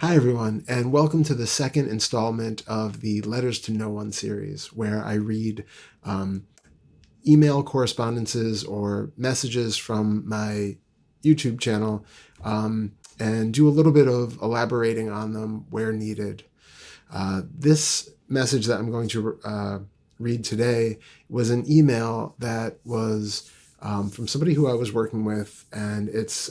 Hi, everyone, and welcome to the second installment of the Letters to No One series, where I read email correspondences or messages from my YouTube channel and do a little bit of elaborating on them where needed. This message that I'm going to read today was an email that was from somebody who I was working with, and it's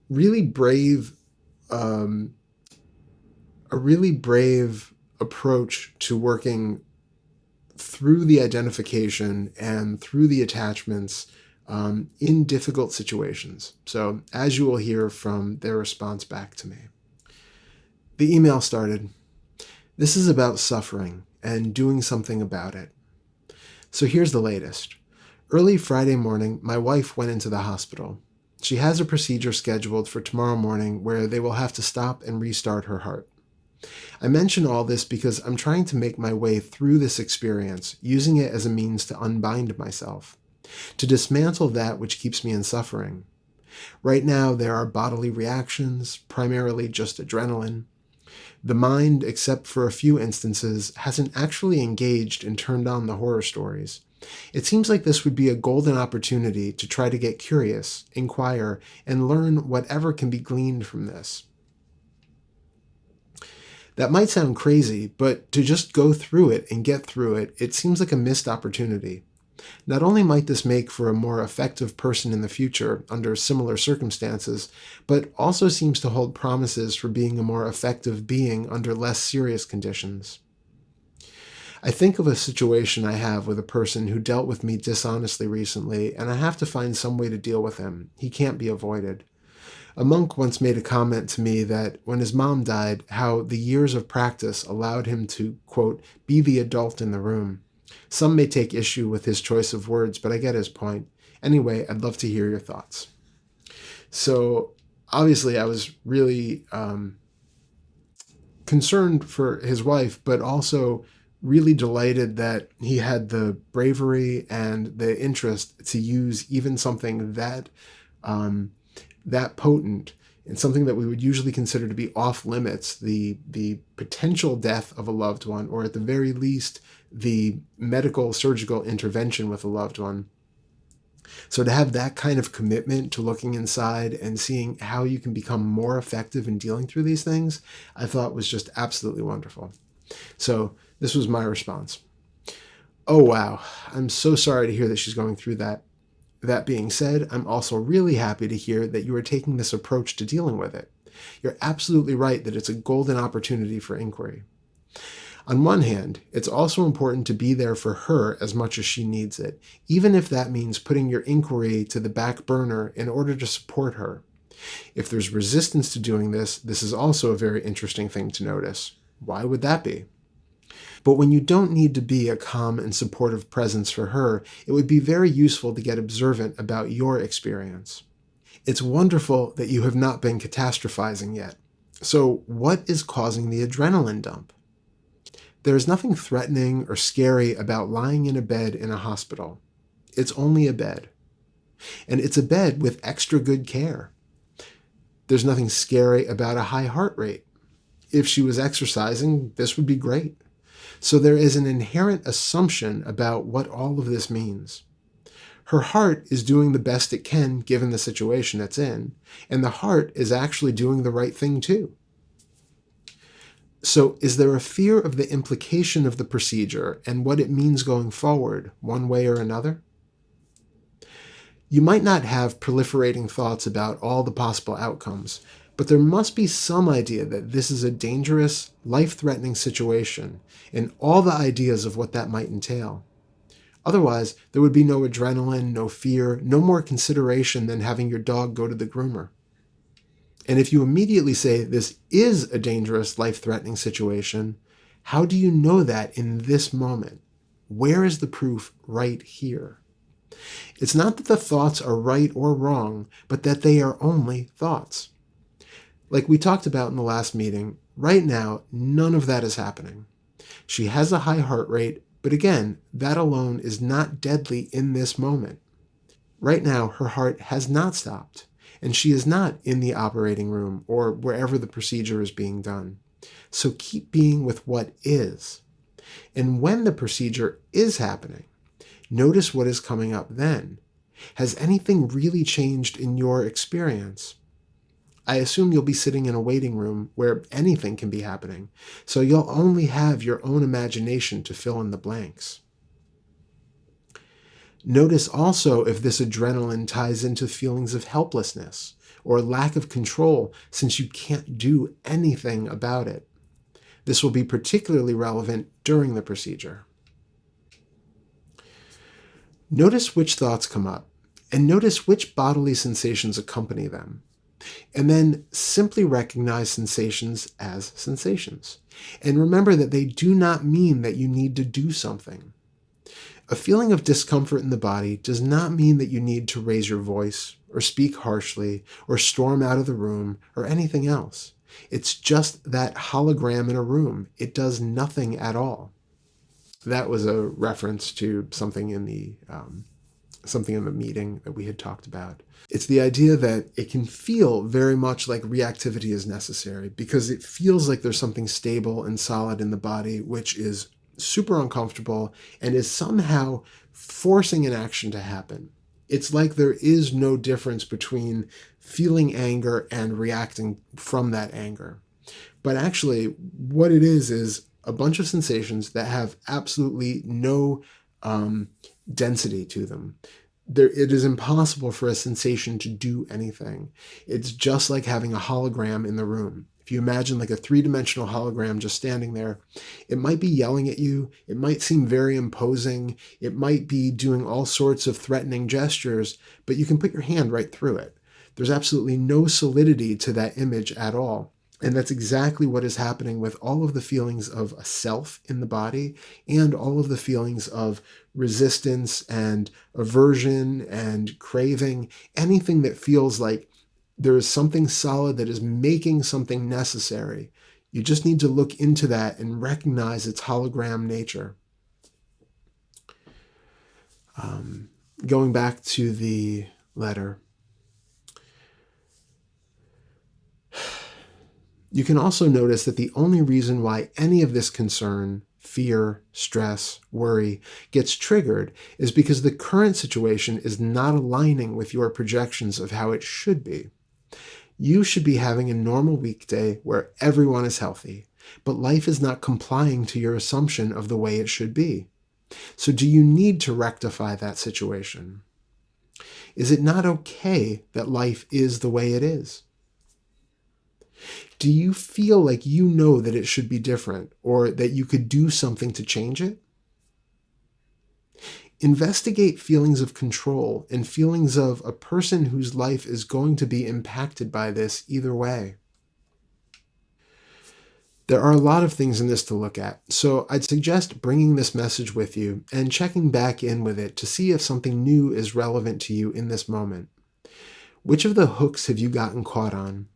really brave. Um, a really brave approach to working through the identification and through the attachments in difficult situations. So, as you will hear from their response back to me, the email started, "This is about suffering and doing something about it. So, here's the latest. Early Friday morning, my wife went into the hospital. She has a procedure scheduled for tomorrow morning where they will have to stop and restart her heart. I mention all this because I'm trying to make my way through this experience, using it as a means to unbind myself, to dismantle that which keeps me in suffering. Right now, there are bodily reactions, primarily just adrenaline. The mind, except for a few instances, hasn't actually engaged and turned on the horror stories. It seems like this would be a golden opportunity to try to get curious, inquire, and learn whatever can be gleaned from this. That might sound crazy, but to just go through it and get through it, it seems like a missed opportunity. Not only might this make for a more effective person in the future under similar circumstances, but also seems to hold promises for being a more effective being under less serious conditions. I think of a situation I have with a person who dealt with me dishonestly recently, and I have to find some way to deal with him. He can't be avoided. A monk once made a comment to me that when his mom died, how the years of practice allowed him to, quote, be the adult in the room. Some may take issue with his choice of words, but I get his point. Anyway, I'd love to hear your thoughts. So, obviously, I was really concerned for his wife, but also really delighted that he had the bravery and the interest to use even something that potent and something that we would usually consider to be off limits, the potential death of a loved one, or at the very least, the medical surgical intervention with a loved one. So to have that kind of commitment to looking inside and seeing how you can become more effective in dealing through these things, I thought was just absolutely wonderful. So this was my response. Oh, wow. I'm so sorry to hear that she's going through that. That being said, I'm also really happy to hear that you are taking this approach to dealing with it. You're absolutely right that it's a golden opportunity for inquiry. On one hand, it's also important to be there for her as much as she needs it, even if that means putting your inquiry to the back burner in order to support her. If there's resistance to doing this, this is also a very interesting thing to notice. Why would that be? But when you don't need to be a calm and supportive presence for her, it would be very useful to get observant about your experience. It's wonderful that you have not been catastrophizing yet. So, what is causing the adrenaline dump? There is nothing threatening or scary about lying in a bed in a hospital. It's only a bed. And it's a bed with extra good care. There's nothing scary about a high heart rate. If she was exercising, this would be great. So there is an inherent assumption about what all of this means. Her heart is doing the best it can given the situation it's in, and the heart is actually doing the right thing too. So is there a fear of the implication of the procedure and what it means going forward, one way or another? You might not have proliferating thoughts about all the possible outcomes, but there must be some idea that this is a dangerous, life-threatening situation, and all the ideas of what that might entail. Otherwise, there would be no adrenaline, no fear, no more consideration than having your dog go to the groomer. And if you immediately say this is a dangerous, life-threatening situation, how do you know that in this moment? Where is the proof right here? It's not that the thoughts are right or wrong, but that they are only thoughts. Like we talked about in the last meeting, right now, none of that is happening. She has a high heart rate, but again, that alone is not deadly in this moment. Right now, her heart has not stopped, and she is not in the operating room or wherever the procedure is being done. So keep being with what is. And when the procedure is happening, notice what is coming up then. Has anything really changed in your experience? I assume you'll be sitting in a waiting room where anything can be happening, so you'll only have your own imagination to fill in the blanks. Notice also if this adrenaline ties into feelings of helplessness or lack of control since you can't do anything about it. This will be particularly relevant during the procedure. Notice which thoughts come up, and notice which bodily sensations accompany them. And then simply recognize sensations as sensations. And remember that they do not mean that you need to do something. A feeling of discomfort in the body does not mean that you need to raise your voice, or speak harshly, or storm out of the room, or anything else. It's just that hologram in a room. It does nothing at all. That was a reference to something in the meeting that we had talked about. It's the idea that it can feel very much like reactivity is necessary because it feels like there's something stable and solid in the body, which is super uncomfortable and is somehow forcing an action to happen. It's like there is no difference between feeling anger and reacting from that anger. But actually, what it is a bunch of sensations that have absolutely no density to them. It is impossible for a sensation to do anything. It's just like having a hologram in the room. If you imagine like a three-dimensional hologram just standing there, it might be yelling at you. It might seem very imposing. It might be doing all sorts of threatening gestures, but you can put your hand right through it. There's absolutely no solidity to that image at all. And that's exactly what is happening with all of the feelings of a self in the body and all of the feelings of resistance and aversion and craving, anything that feels like there is something solid that is making something necessary. You just need to look into that and recognize its hologram nature. Going back to the letter, you can also notice that the only reason why any of this concern, fear, stress, worry gets triggered is because the current situation is not aligning with your projections of how it should be. You should be having a normal weekday where everyone is healthy, but life is not complying to your assumption of the way it should be. So do you need to rectify that situation? Is it not okay that life is the way it is? Do you feel like you know that it should be different or that you could do something to change it? Investigate feelings of control and feelings of a person whose life is going to be impacted by this either way. There are a lot of things in this to look at, so I'd suggest bringing this message with you and checking back in with it to see if something new is relevant to you in this moment. Which of the hooks have you gotten caught on?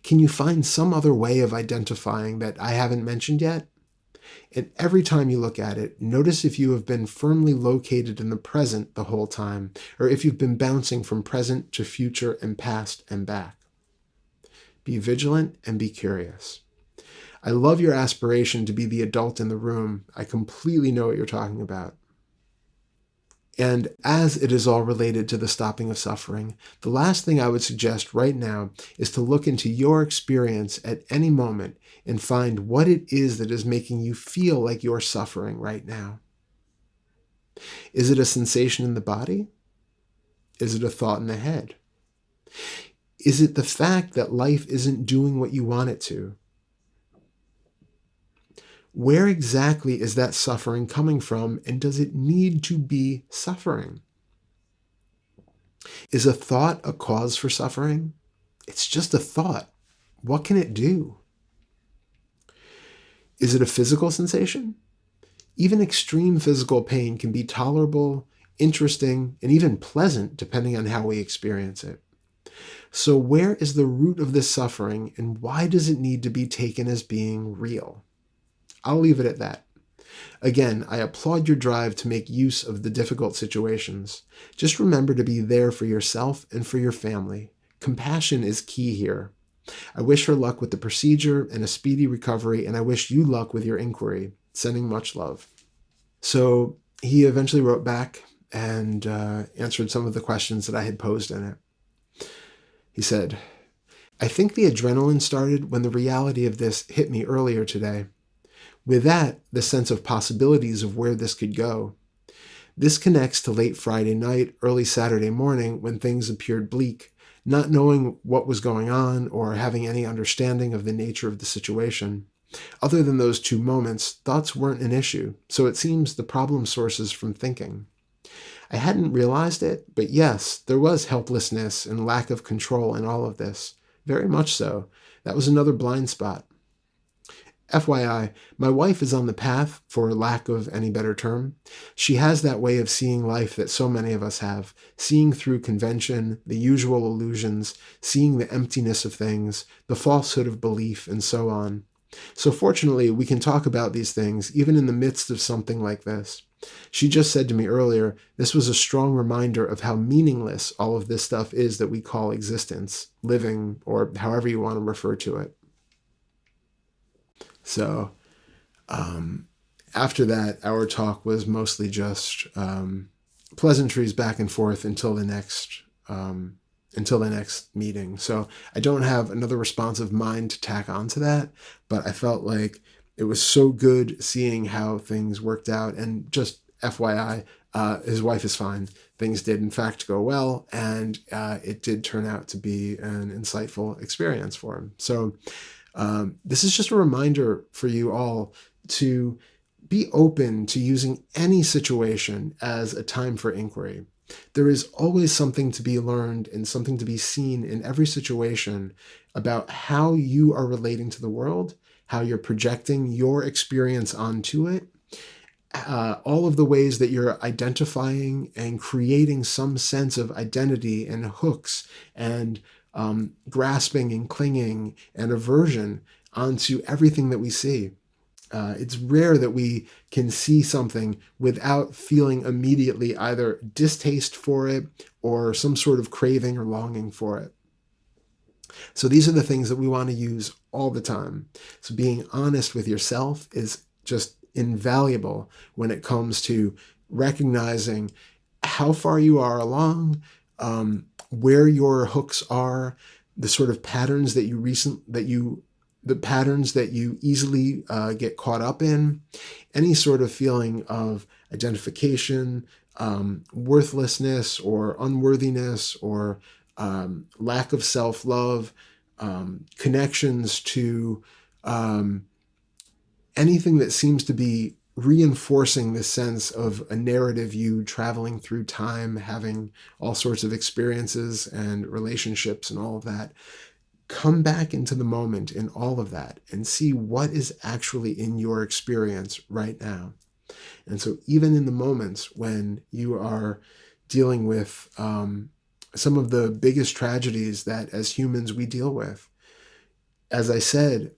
Can you find some other way of identifying that I haven't mentioned yet? And every time you look at it, notice if you have been firmly located in the present the whole time, or if you've been bouncing from present to future and past and back. Be vigilant and be curious. I love your aspiration to be the adult in the room. I completely know what you're talking about. And as it is all related to the stopping of suffering, the last thing I would suggest right now is to look into your experience at any moment and find what it is that is making you feel like you're suffering right now. Is it a sensation in the body? Is it a thought in the head? Is it the fact that life isn't doing what you want it to? Where exactly is that suffering coming from, and does it need to be suffering? Is a thought a cause for suffering? It's just a thought. What can it do? Is it a physical sensation? Even extreme physical pain can be tolerable, interesting, and even pleasant depending on how we experience it. So where is the root of this suffering, and why does it need to be taken as being real? I'll leave it at that. Again, I applaud your drive to make use of the difficult situations. Just remember to be there for yourself and for your family. Compassion is key here. I wish her luck with the procedure and a speedy recovery, and I wish you luck with your inquiry. Sending much love. So he eventually wrote back and answered some of the questions that I had posed in it. He said, I think the adrenaline started when the reality of this hit me earlier today. With that, the sense of possibilities of where this could go. This connects to late Friday night, early Saturday morning when things appeared bleak, not knowing what was going on or having any understanding of the nature of the situation. Other than those 2 moments, thoughts weren't an issue, so it seems the problem sources from thinking. I hadn't realized it, but yes, there was helplessness and lack of control in all of this. Very much so. That was another blind spot. FYI, my wife is on the path, for lack of any better term. She has that way of seeing life that so many of us have, seeing through convention, the usual illusions, seeing the emptiness of things, the falsehood of belief, and so on. So fortunately, we can talk about these things even in the midst of something like this. She just said to me earlier, this was a strong reminder of how meaningless all of this stuff is that we call existence, living, or however you want to refer to it. So after that, our talk was mostly just pleasantries back and forth until the next meeting. So I don't have another responsive mind to tack onto that, but I felt like it was so good seeing how things worked out. And just FYI, his wife is fine. Things did in fact go well, and it did turn out to be an insightful experience for him. So this is just a reminder for you all to be open to using any situation as a time for inquiry. There is always something to be learned and something to be seen in every situation about how you are relating to the world, how you're projecting your experience onto it, all of the ways that you're identifying and creating some sense of identity and hooks and grasping and clinging and aversion onto everything that we see. It's rare that we can see something without feeling immediately either distaste for it or some sort of craving or longing for it. So these are the things that we want to use all the time. So being honest with yourself is just invaluable when it comes to recognizing how far you are along, where your hooks are, the sort of patterns that the patterns that you easily get caught up in, any sort of feeling of identification, worthlessness or unworthiness or lack of self-love, connections to anything that seems to be reinforcing the sense of a narrative you traveling through time, having all sorts of experiences and relationships and all of that. Come back into the moment in all of that and see what is actually in your experience right now. And so even in the moments when you are dealing with some of the biggest tragedies that as humans we deal with, as I said,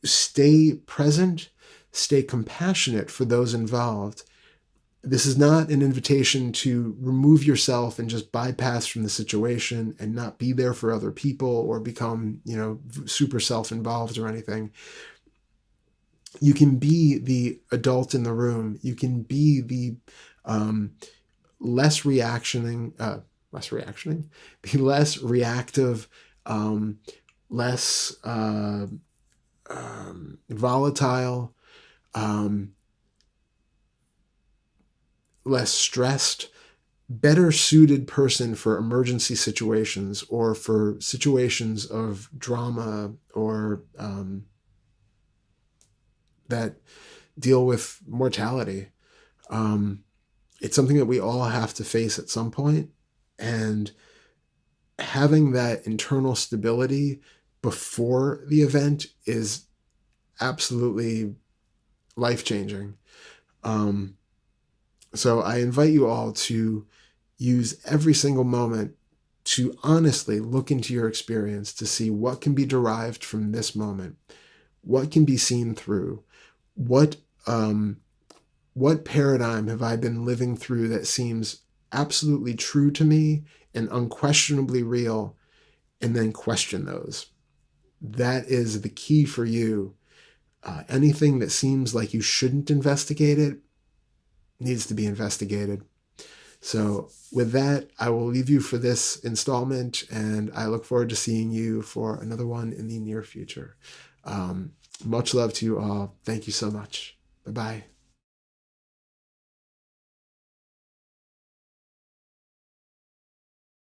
stay present, stay compassionate for those involved. This is not an invitation to remove yourself and just bypass from the situation and not be there for other people or become, super self-involved or anything. You can be the adult in the room. You can be the less reactive, less volatile, less stressed, better suited person for emergency situations or for situations of drama or that deal with mortality. It's something that we all have to face at some point, and having that internal stability before the event is absolutely life-changing. So I invite you all to use every single moment to honestly look into your experience to see what can be derived from this moment, what can be seen through, what paradigm have I been living through that seems absolutely true to me and unquestionably real, and then question those. That is the key for you. Anything that seems like you shouldn't investigate it needs to be investigated. So with that, I will leave you for this installment, and I look forward to seeing you for another one in the near future. Much love to you all. Thank you so much. Bye-bye.